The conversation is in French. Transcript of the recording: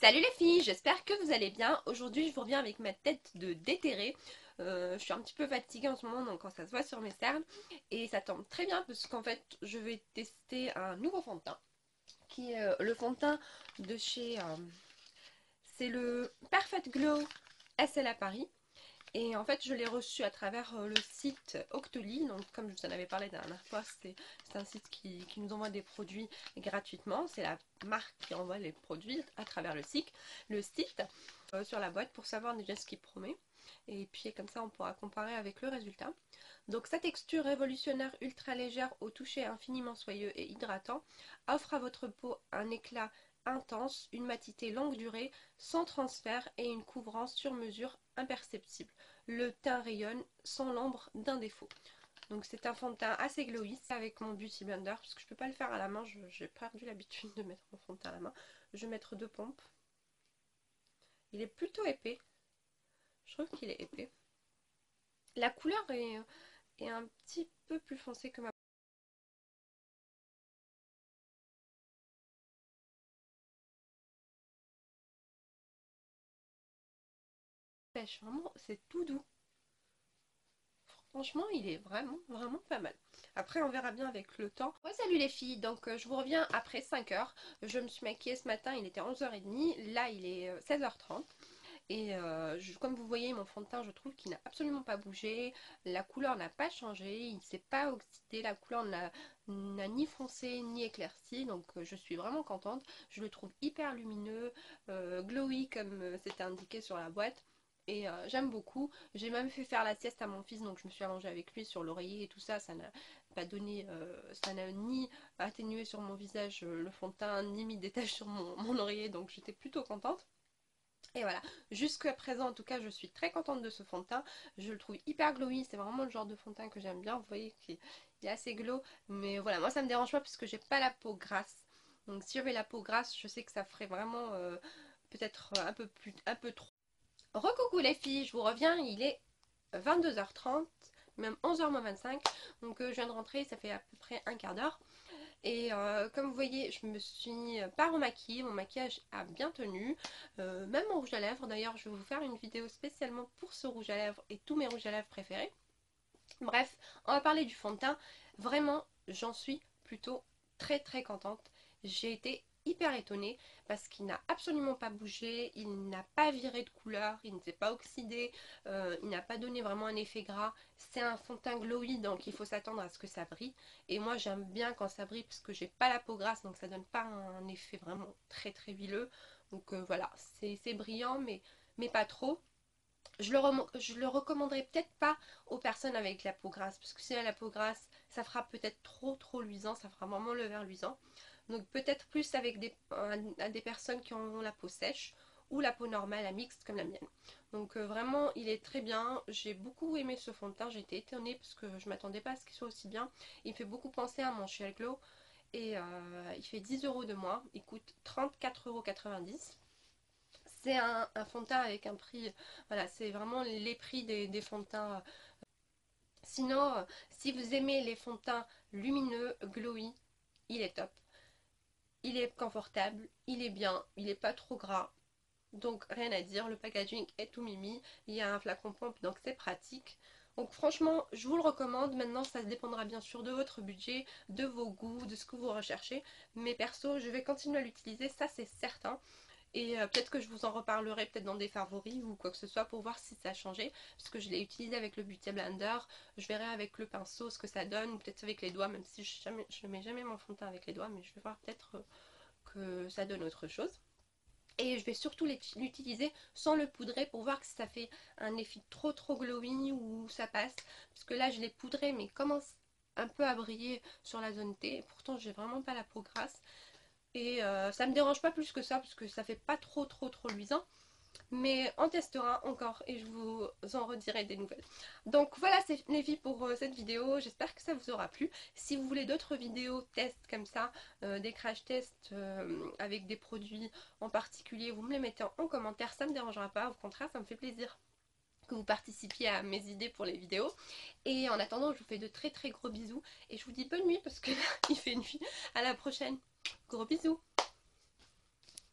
Salut les filles, j'espère que vous allez bien. Aujourd'hui, je vous reviens avec ma tête de déterrée. Je suis un petit peu fatiguée en ce moment, donc quand ça se voit sur mes cernes. Et ça tombe très bien parce qu'en fait, je vais tester un nouveau fond de teint qui est le fond de teint de chez. C'est le Perfect Glow SL à Paris. Et en fait, je l'ai reçu à travers le site Octoly. Donc, comme je vous en avais parlé la dernière fois, c'est un site qui nous envoie des produits gratuitement. C'est la marque qui envoie les produits à travers le site sur la boîte pour savoir déjà ce qu'il promet. Et puis, comme ça, on pourra comparer avec le résultat. Donc, sa texture révolutionnaire ultra légère au toucher infiniment soyeux et hydratant offre à votre peau un éclat intense, une matité longue durée, sans transfert et une couvrance sur mesure imperceptible. Le teint rayonne sans l'ombre d'un défaut. Donc c'est un fond de teint assez glowy, c'est avec mon Beauty Blender, parce que je peux pas le faire à la main, j'ai perdu l'habitude de mettre mon fond de teint à la main. Je vais mettre deux pompes. Il est plutôt épais, je trouve qu'il est épais. La couleur est un petit peu plus foncée que ma pêche, vraiment c'est tout doux. Franchement, il est vraiment, vraiment pas mal. Après, on verra bien avec le temps. Ouais, salut les filles, donc je vous reviens après 5 heures. Je me suis maquillée ce matin, il était 11h30. Là, il est 16h30. Et comme vous voyez, mon fond de teint, je trouve qu'il n'a absolument pas bougé. La couleur n'a pas changé, il ne s'est pas oxydé. La couleur n'a ni foncé ni éclairci. Donc je suis vraiment contente. Je le trouve hyper lumineux, glowy comme c'était indiqué sur la boîte. Et j'aime beaucoup. J'ai même fait faire la sieste à mon fils, donc je me suis allongée avec lui sur l'oreiller et tout ça. Ça n'a pas donné, ça n'a ni atténué sur mon visage le fond de teint, ni mis des taches sur mon oreiller. Donc j'étais plutôt contente. Et voilà, jusqu'à présent en tout cas je suis très contente de ce fond de teint. Je le trouve hyper glowy, c'est vraiment le genre de fond de teint que j'aime bien. Vous voyez qu'il est assez glow, mais voilà, moi ça me dérange pas parce que j'ai pas la peau grasse. Donc si j'avais la peau grasse, je sais que ça ferait vraiment peut-être un peu trop. Recoucou les filles, je vous reviens, il est 22h30, même 11h moins 25. Donc je viens de rentrer, ça fait à peu près un quart d'heure. Et comme vous voyez, je me suis pas remaquillée, mon maquillage a bien tenu. Même mon rouge à lèvres, d'ailleurs je vais vous faire une vidéo spécialement pour ce rouge à lèvres et tous mes rouges à lèvres préférés. Bref, on va parler du fond de teint. Vraiment, j'en suis plutôt très très contente. J'ai été hyper étonnée parce qu'il n'a absolument pas bougé, il n'a pas viré de couleur, il ne s'est pas oxydé, il n'a pas donné vraiment un effet gras. C'est un fond de teint glowy donc il faut s'attendre à ce que ça brille. Et moi j'aime bien quand ça brille parce que j'ai pas la peau grasse donc ça donne pas un effet vraiment très très huileux. Donc voilà, c'est brillant mais pas trop. Je le recommanderais peut-être pas aux personnes avec la peau grasse, parce que si elle a la peau grasse, ça fera peut-être trop luisant, ça fera vraiment le vert luisant. Donc peut-être plus avec à des personnes qui ont la peau sèche ou la peau normale, la mixte comme la mienne. Donc vraiment, il est très bien. J'ai beaucoup aimé ce fond de teint. J'ai été étonnée parce que je m'attendais pas à ce qu'il soit aussi bien. Il me fait beaucoup penser à mon Shell Glow et il fait 10 € de moins. Il coûte 34,90 €. C'est un fond de teint avec un prix, voilà, c'est vraiment les prix des fonds de teint. Sinon, si vous aimez les fonds de teint lumineux, glowy, il est top. Il est confortable, il est bien, il n'est pas trop gras. Donc rien à dire, le packaging est tout mimi. Il y a un flacon pompe, donc c'est pratique. Donc franchement, je vous le recommande. Maintenant, ça dépendra bien sûr de votre budget, de vos goûts, de ce que vous recherchez. Mais perso, je vais continuer à l'utiliser, ça c'est certain. Et peut-être que je vous en reparlerai peut-être dans des favoris ou quoi que ce soit pour voir si ça a changé. Parce que je l'ai utilisé avec le Beauty Blender. Je verrai avec le pinceau ce que ça donne. Ou peut-être avec les doigts, même si je ne mets jamais mon fond de teint avec les doigts. Mais je vais voir peut-être que ça donne autre chose. Et je vais surtout l'utiliser sans le poudrer pour voir si ça fait un effet trop glowy ou ça passe. Parce que là je l'ai poudré mais il commence un peu à briller sur la zone T. Pourtant j'ai vraiment pas la peau grasse. Et ça me dérange pas plus que ça parce que ça fait pas trop luisant. Mais on testera encore et je vous en redirai des nouvelles. Donc voilà c'est les filles pour cette vidéo. J'espère que ça vous aura plu. Si vous voulez d'autres vidéos tests comme ça, des crash tests avec des produits en particulier, vous me les mettez en commentaire. Ça me dérangera pas. Au contraire ça me fait plaisir que vous participiez à mes idées pour les vidéos. Et en attendant je vous fais de très gros bisous. Et je vous dis bonne nuit parce que là il fait nuit. À la prochaine. Gros bisous.